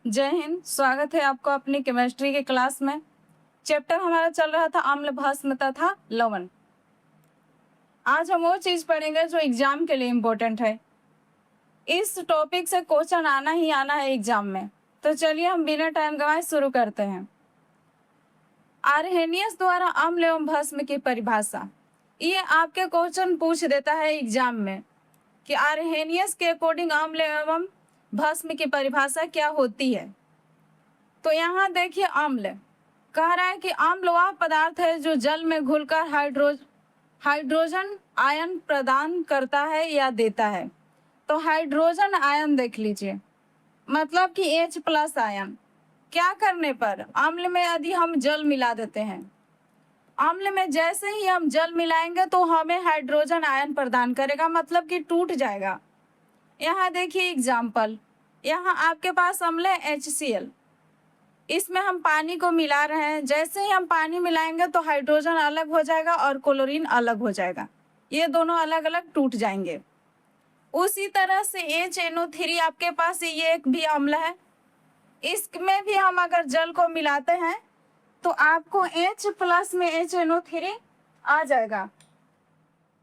जय हिंद। स्वागत है आपको अपनी केमिस्ट्री के क्लास में। चैप्टर हमारा चल रहा था अम्ल भस्म तथा लवण। आज हम वो चीज पढ़ेंगे जो एग्जाम के लिए इम्पोर्टेंट है। इस टॉपिक से क्वेश्चन आना ही आना है एग्जाम में। तो चलिए हम बिना टाइम गंवाए शुरू करते हैं। आर्हेनियस द्वारा अम्ल एवं भस्म की परिभाषा। ये आपके क्वेश्चन पूछ देता है एग्जाम में कि आर्हेनियस के अकॉर्डिंग अम्ल एवं भस्म की परिभाषा क्या होती है। तो यहाँ देखिए, अम्ल कह रहा है कि अम्ल वह पदार्थ है जो जल में घुलकर हाइड्रोजन आयन प्रदान करता है या देता है। तो हाइड्रोजन आयन देख लीजिए, मतलब कि H+ आयन। क्या करने पर? अम्ल में यदि हम जल मिला देते हैं, अम्ल में जैसे ही हम जल मिलाएंगे तो हमें हाइड्रोजन आयन प्रदान करेगा, मतलब कि टूट जाएगा। यहाँ देखिए एग्जाम्पल, यहाँ आपके पास अम्ल है HCl, इसमें हम पानी को मिला रहे हैं। जैसे ही हम पानी मिलाएंगे तो हाइड्रोजन अलग हो जाएगा और क्लोरीन अलग हो जाएगा, ये दोनों अलग अलग टूट जाएंगे। उसी तरह से HNO3 आपके पास ये एक भी अम्ल है, इसमें भी हम अगर जल को मिलाते हैं तो आपको H+ में HNO3 आ जाएगा।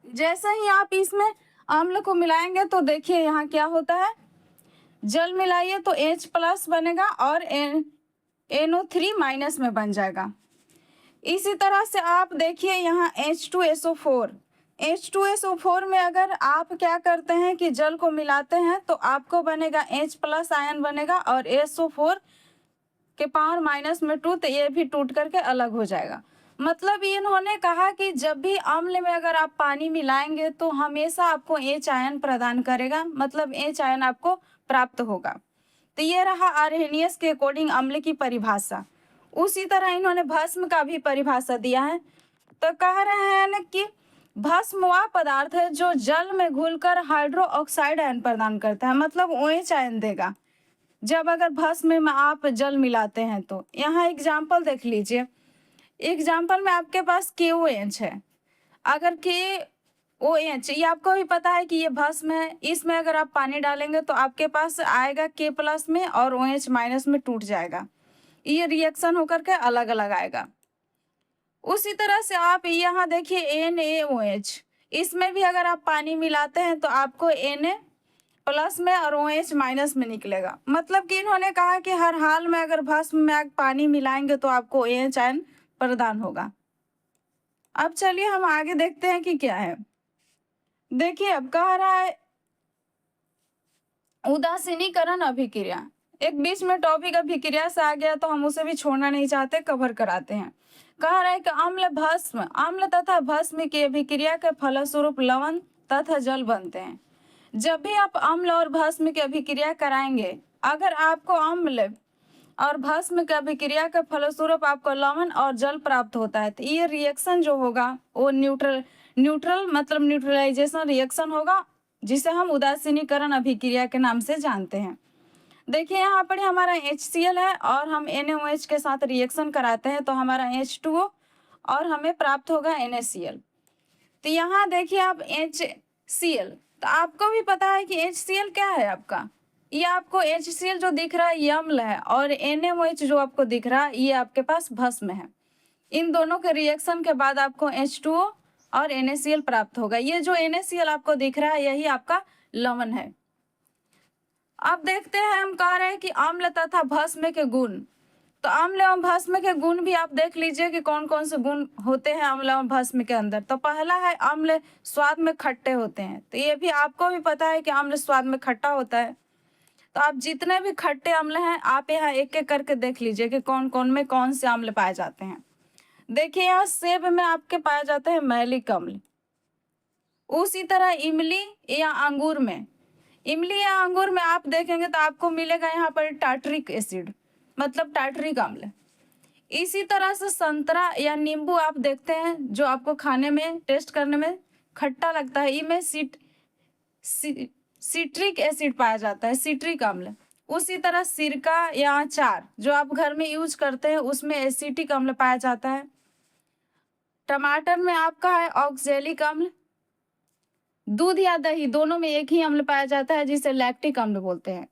जैसे ही आप इसमें अम्ल को मिलाएंगे तो देखिए यहाँ क्या होता है, जल मिलाइए तो H+ बनेगा और NO3- में बन जाएगा। इसी तरह से आप देखिए यहाँ H2SO4 में अगर आप क्या करते हैं कि जल को मिलाते हैं तो आपको बनेगा H+ आयन बनेगा और SO4 के पावर माइनस में 2, तो ये भी टूट करके अलग हो जाएगा। मतलब इन्होंने कहा कि जब भी अम्ल में अगर आप पानी मिलाएंगे तो हमेशा आपको H आयन प्रदान करेगा, मतलब H आयन आपको प्राप्त होगा। तो ये रहा आर्हेनियस के अकॉर्डिंग अम्ल की परिभाषा। उसी तरह इन्होंने भस्म का भी परिभाषा दिया है। तो कह रहे हैं ना कि भस्म वह पदार्थ है जो जल में घुलकर हाइड्रोक्साइड आयन प्रदान करता है, मतलब OH आयन देगा जब अगर भस्म में आप जल मिलाते हैं। तो यहाँ एग्जाम्पल देख लीजिए, एग्जाम्पल में आपके पास KOH है। अगर KOH, ये आपको भी पता है कि ये भस्म है, इसमें अगर आप पानी डालेंगे तो आपके पास आएगा K+ में और OH- में टूट जाएगा। ये रिएक्शन होकर के अलग अलग आएगा। उसी तरह से आप यहाँ देखिए NaOH, इसमें भी अगर आप पानी मिलाते हैं तो आपको Na+ में और OH- में निकलेगा। मतलब कि इन्होंने कहा कि हर हाल में अगर भस्म में आप पानी मिलाएंगे तो आपको OH आयन प्रदान होगा। अब चलिए हम आगे देखते हैं कि क्या है। देखिए अब कह रहा है उदासीनीकरण अभिक्रिया। एक बीच में टॉपिक अभिक्रिया से आ गया तो हम उसे भी छोड़ना नहीं चाहते, कवर कराते हैं। कह रहा है कि अम्ल तथा भस्म की अभिक्रिया के फलस्वरूप लवण तथा जल बनते हैं। जब भी आप अम्ल और भस्म की अभिक्रिया कराएंगे, अगर आपको अम्ल और भस्म की अभिक्रिया के फलस्वरूप आपको लवण और जल प्राप्त होता है तो ये रिएक्शन जो होगा वो न्यूट्रल मतलब न्यूट्रलाइजेशन रिएक्शन होगा, जिसे हम उदासीनीकरण अभिक्रिया के नाम से जानते हैं। देखिए यहाँ पर हमारा HCl है और हम NaOH के साथ रिएक्शन कराते हैं तो हमारा H2O और हमें प्राप्त होगा NaCl। तो यहाँ देखिए आप HCl, तो आपको भी पता है कि HCl क्या है आपका, ये आपको HCl जो दिख रहा है ये अम्ल है और NaOH जो आपको दिख रहा है ये आपके पास भस्म है। इन दोनों के रिएक्शन के बाद आपको H2O और NaCl प्राप्त होगा। ये जो NaCl आपको दिख रहा है यही आपका लवण है। अब देखते हैं, हम कह रहे हैं कि अम्ल तथा भस्म के गुण। तो अम्ल एवं भस्म के गुण भी आप देख लीजिए कि कौन कौन से गुण होते हैं अम्ल एवं भस्म के अंदर। तो पहला है अम्ल स्वाद में खट्टे होते हैं। तो ये भी आपको भी पता है कि अम्ल स्वाद में खट्टा होता है। तो आप जितने भी खट्टे अम्ल हैं आप यहाँ एक एक करके देख लीजिए कि कौन कौन में कौन से अम्ल पाए जाते हैं। देखिए यहाँ सेब में आपके पाए जाते हैं मैलिक अम्ल। उसी तरह इमली या अंगूर में आप देखेंगे तो आपको मिलेगा यहाँ पर टार्टरिक एसिड, मतलब टार्टरिक अम्ल। इसी तरह से संतरा या नींबू आप देखते हैं जो आपको खाने में टेस्ट करने में खट्टा लगता है, इनमें सिट्रिक एसिड पाया जाता है, सिट्रिक अम्ल। उसी तरह सिरका या अचार जो आप घर में यूज करते हैं उसमें एसिटिक अम्ल पाया जाता है। टमाटर में आपका है ऑक्जेलिक अम्ल। दूध या दही दोनों में एक ही अम्ल पाया जाता है जिसे लैक्टिक अम्ल बोलते हैं।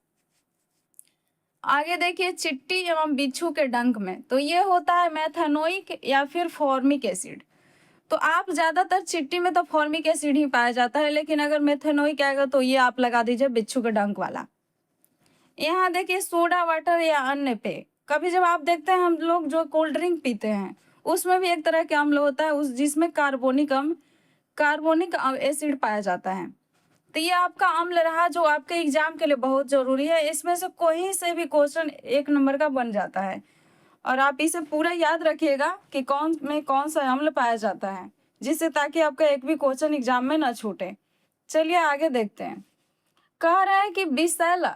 आगे देखिए चिट्टी एवं बिच्छू के डंक में, तो ये होता है मेथेनोइक या फिर फॉर्मिक एसिड। तो आप ज़्यादातर चिट्टी में तो फॉर्मिक एसिड ही पाया जाता है, लेकिन अगर मेथेनोइक आएगा तो ये आप लगा दीजिए बिच्छू के डंक वाला। यहाँ देखिए सोडा वाटर या अन्य पेय, कभी जब आप देखते हैं हम लोग जो कोल्ड ड्रिंक पीते हैं उसमें भी एक तरह के अम्ल होता है उस जिसमें कार्बोनिक एसिड पाया जाता है। तो ये आपका अम्ल रहा जो आपके एग्जाम के लिए बहुत जरूरी है। इसमें से कोई से भी क्वेश्चन 1 नंबर का बन जाता है और आप इसे पूरा याद रखिएगा कि कौन सा अम्ल पाया जाता है, जिससे ताकि आपका एक भी क्वेश्चन एग्जाम में ना छूटे। चलिए आगे देखते हैं। कह रहा है कि विषैला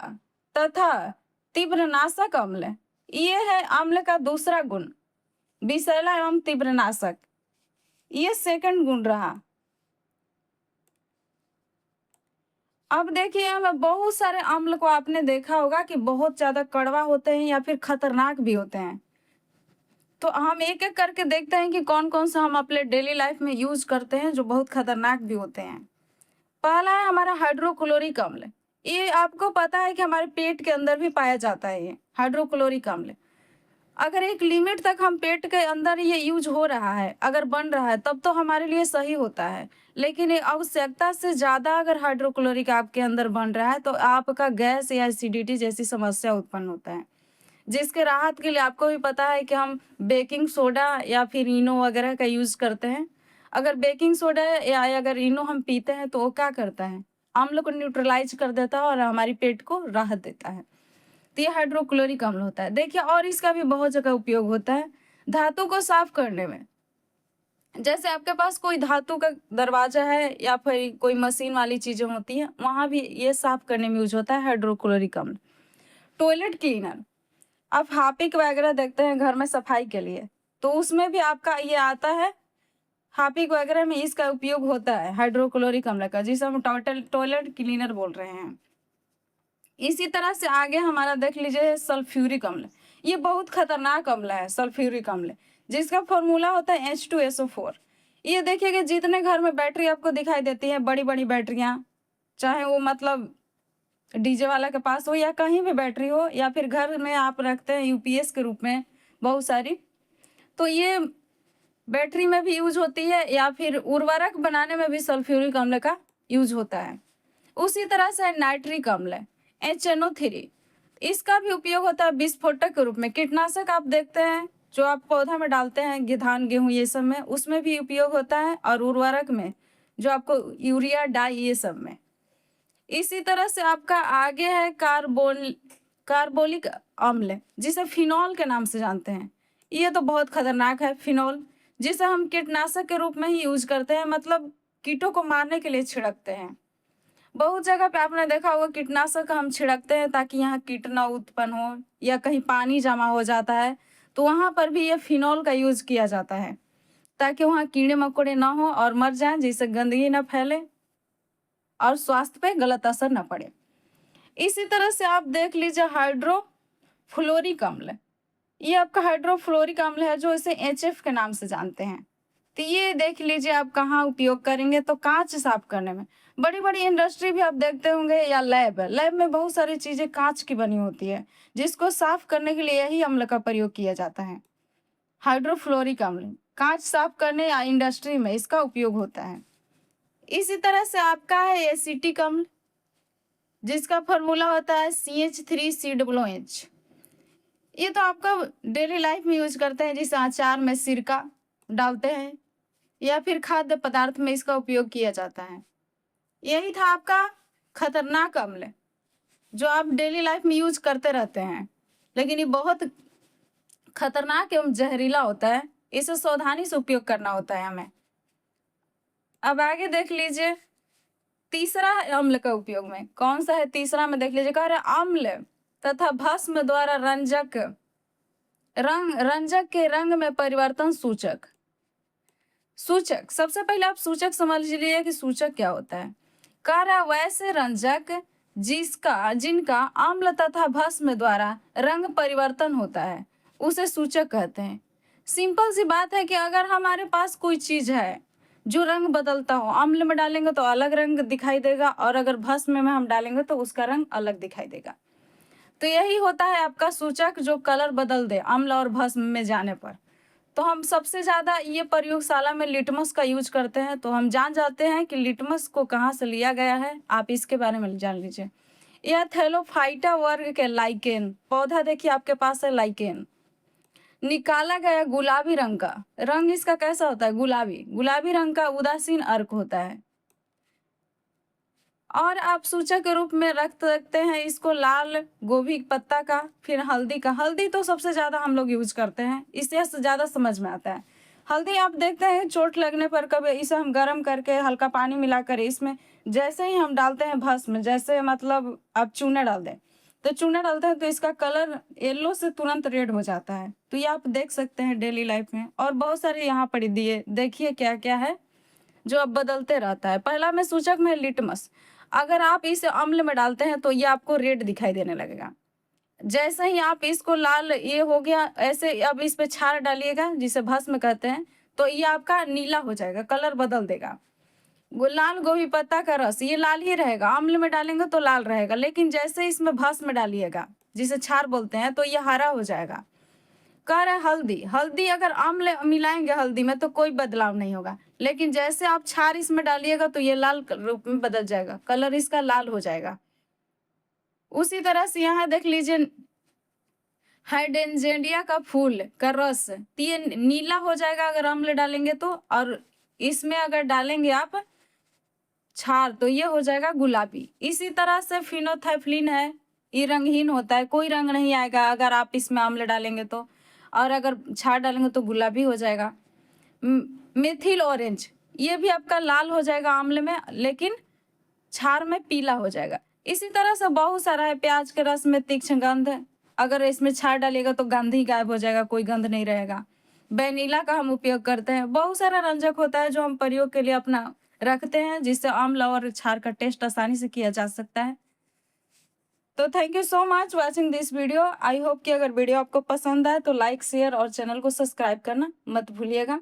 तथा तीव्रनाशक अम्ल, ये है अम्ल का दूसरा गुण, विषैला एवं तीव्रनाशक, ये सेकंड गुण रहा। अब देखिए हमें बहुत सारे अम्ल को आपने देखा होगा कि बहुत ज्यादा कड़वा होते हैं या फिर खतरनाक भी होते हैं। तो हम एक एक करके देखते हैं कि कौन कौन सा हम अपने डेली लाइफ में यूज करते हैं जो बहुत खतरनाक भी होते हैं। पहला है हमारा हाइड्रोक्लोरिक अम्ल। ये आपको पता है कि हमारे पेट के अंदर भी पाया जाता है ये हाइड्रोक्लोरिक अम्ल। अगर एक लिमिट तक हम पेट के अंदर ये यूज हो रहा है, अगर बन रहा है, तब तो हमारे लिए सही होता है। लेकिन ये आवश्यकता से ज़्यादा अगर हाइड्रोक्लोरिक आपके अंदर बन रहा है तो आपका गैस या एसिडिटी जैसी समस्या उत्पन्न होता है, जिसके राहत के लिए आपको भी पता है कि हम बेकिंग सोडा या फिर इनो वगैरह का यूज़ करते हैं। अगर बेकिंग सोडा या अगर इनो हम पीते हैं तो वो क्या करता है, अम्ल को न्यूट्रलाइज कर देता है और हमारी पेट को राहत देता है। तो ये हाइड्रोक्लोरिक अम्ल होता है। देखिए और इसका भी बहुत जगह उपयोग होता है धातु को साफ करने में। जैसे आपके पास कोई धातु का दरवाजा है या फिर कोई मशीन वाली चीजें होती हैं, वहां भी ये साफ करने में यूज होता है हाइड्रोक्लोरिक अम्ल। टॉयलेट क्लीनर, आप हार्पिक वगैरह देखते हैं घर में सफाई के लिए, तो उसमें भी आपका ये आता है, हार्पिक वगैरह में इसका उपयोग होता है हाइड्रोक्लोरिक अम्ल का, जिसे हम टॉयलेट क्लीनर बोल रहे हैं। इसी तरह से आगे हमारा देख लीजिए सल्फ्यूरिक अम्ल। ये बहुत खतरनाक अम्ल है सल्फ्यूरिक अम्ल, जिसका फॉर्मूला होता है H2SO4। ये देखिए कि जितने घर में बैटरी आपको दिखाई देती है, बड़ी बड़ी बैटरियां, चाहे वो मतलब डीजे वाला के पास हो या कहीं भी बैटरी हो या फिर घर में आप रखते हैं यूपीएस के रूप में बहुत सारी, तो ये बैटरी में भी यूज होती है या फिर उर्वरक बनाने में भी सल्फ्यूरिक अम्ल का यूज होता है। उसी तरह से नाइट्रिक अम्ल HNO3, इसका भी उपयोग होता है विस्फोटक के रूप में। कीटनाशक आप देखते हैं जो आप पौधा में डालते हैं, धान गेहूं ये सब में, उसमें भी उपयोग होता है, और उर्वरक में जो आपको यूरिया डाई ये सब में। इसी तरह से आपका आगे है कार्बोलिक अम्ल, जिसे फिनॉल के नाम से जानते हैं। ये तो बहुत खतरनाक है फिनॉल, जिसे हम कीटनाशक के रूप में ही यूज करते हैं, मतलब कीटों को मारने के लिए छिड़कते हैं। बहुत जगह पे आपने देखा होगा कीटनाशक हम छिड़कते हैं ताकि यहाँ कीट ना उत्पन्न हो, या कहीं पानी जमा हो जाता है तो वहां पर भी ये फिनॉल का यूज किया जाता है ताकि वहाँ कीड़े मकोड़े ना हो और मर जाएं, जिससे गंदगी ना फैले और स्वास्थ्य पे गलत असर न पड़े। इसी तरह से आप देख लीजिए हाइड्रोफ्लोरिक अम्ल। ये आपका हाइड्रोफ्लोरिक अम्ल है जो इसे HF के नाम से जानते हैं। तो ये देख लीजिए आप कहाँ उपयोग करेंगे, तो कांच साफ करने में। बड़ी बड़ी इंडस्ट्री भी आप देखते होंगे या लैब में बहुत सारी चीजें कांच की बनी होती है, जिसको साफ करने के लिए यही अम्ल का प्रयोग किया जाता है। हाइड्रोफ्लोरिक अम्ल कांच साफ करने या इंडस्ट्री में इसका उपयोग होता है। इसी तरह से आपका है एसिटिक अम्ल, जिसका फॉर्मूला होता है CH3COOH। ये तो आपका डेली लाइफ में यूज करते हैं, जिसे अचार में सिरका डालते हैं या फिर खाद्य पदार्थ में इसका उपयोग किया जाता है। यही था आपका खतरनाक अम्ल जो आप डेली लाइफ में यूज करते रहते हैं, लेकिन ये बहुत खतरनाक एवं जहरीला होता है, इसे सावधानी से उपयोग करना होता है हमें। अब आगे देख लीजिए तीसरा अम्ल का उपयोग में कौन सा है। तीसरा में देख लीजिए, कह रहे अम्ल तथा भस्म द्वारा रंजक के रंग में परिवर्तन सूचक। सबसे पहले आप सूचक समझ लीजिए कि सूचक क्या होता है। कह रहा वैसे रंजक जिनका अम्ल तथा भस्म द्वारा रंग परिवर्तन होता है उसे सूचक कहते हैं। सिंपल सी बात है कि अगर हमारे पास कोई चीज है जो रंग बदलता हो, अम्ल में डालेंगे तो अलग रंग दिखाई देगा और अगर भस्म में हम डालेंगे तो उसका रंग अलग दिखाई देगा। तो यही होता है आपका सूचक जो कलर बदल दे अम्ल और भस्म में जाने पर। तो हम सबसे ज़्यादा ये प्रयोगशाला में लिटमस का यूज करते हैं। तो हम जान जाते हैं कि लिटमस को कहाँ से लिया गया है, आप इसके बारे में जान लीजिए। यह थैलोफाइटा वर्ग के लाइकेन पौधा, देखिए आपके पास है लाइकेन, निकाला गया गुलाबी रंग का। रंग इसका कैसा होता है? गुलाबी। गुलाबी रंग का उदासीन अर्क होता है। और आप सूचक के रूप में रख सकते हैं इसको लाल गोभी पत्ता का, फिर हल्दी का। हल्दी तो सबसे ज़्यादा हम लोग यूज करते हैं, इससे ज़्यादा समझ में आता है। हल्दी आप देखते हैं चोट लगने पर कभी इसे हम गर्म करके हल्का पानी मिलाकर इसमें जैसे ही हम डालते हैं भस्म, जैसे मतलब आप चूना डाल दें, तो चूना डालते हैं तो इसका कलर येलो से तुरंत रेड हो जाता है। तो ये आप देख सकते हैं डेली लाइफ में। और बहुत सारे यहाँ पर दिए, देखिए क्या क्या है जो अब बदलते रहता है। पहला में सूचक में लिटमस, अगर आप इसे अम्ल में डालते हैं तो ये आपको रेड दिखाई देने लगेगा। जैसे ही आप इसको लाल ये हो गया, ऐसे अब इस पे क्षार डालिएगा जिसे भस्म कहते हैं, तो ये आपका नीला हो जाएगा, कलर बदल देगा। लाल गोभी पत्ता का रस ये लाल ही रहेगा, अम्ल में डालेंगे तो लाल रहेगा, लेकिन जैसे इसमें भस्म डालिएगा जिसे क्षार बोलते हैं तो ये हरा हो जाएगा। कह रहे हल्दी, हल्दी अगर अम्ल मिलाएंगे हल्दी में तो कोई बदलाव नहीं होगा, लेकिन जैसे आप क्षार इसमें डालिएगा तो ये लाल रूप में बदल जाएगा, कलर इसका लाल हो जाएगा। उसी तरह से यहाँ देख लीजिए हाइड्रेंजिया का फूल का रस, तो ये नीला हो जाएगा अगर अम्ल डालेंगे तो, और इसमें अगर डालेंगे आप क्षार तो ये हो जाएगा गुलाबी। इसी तरह से फिनोथैफ्लिन है, ये रंगहीन होता है, कोई रंग नहीं आएगा अगर आप इसमें अम्ल डालेंगे तो, और अगर क्षार डालेंगे तो गुलाबी हो जाएगा। मिथिल ऑरेंज, ये भी आपका लाल हो जाएगा अम्ल में, लेकिन क्षार में पीला हो जाएगा। इसी तरह से बहुत सारा है। प्याज के रस में तीक्ष्ण गंध, अगर इसमें क्षार डालिएगा तो गंध ही गायब हो जाएगा, कोई गंध नहीं रहेगा। वेनिला का हम उपयोग करते हैं। बहुत सारा रंजक होता है जो हम प्रयोग के लिए अपना रखते हैं, जिससे अम्ल और क्षार का टेस्ट आसानी से किया जा सकता है। तो thank you so much watching this video. I hope कि अगर वीडियो आपको पसंद आए तो लाइक शेयर और चैनल को सब्सक्राइब करना मत भूलिएगा।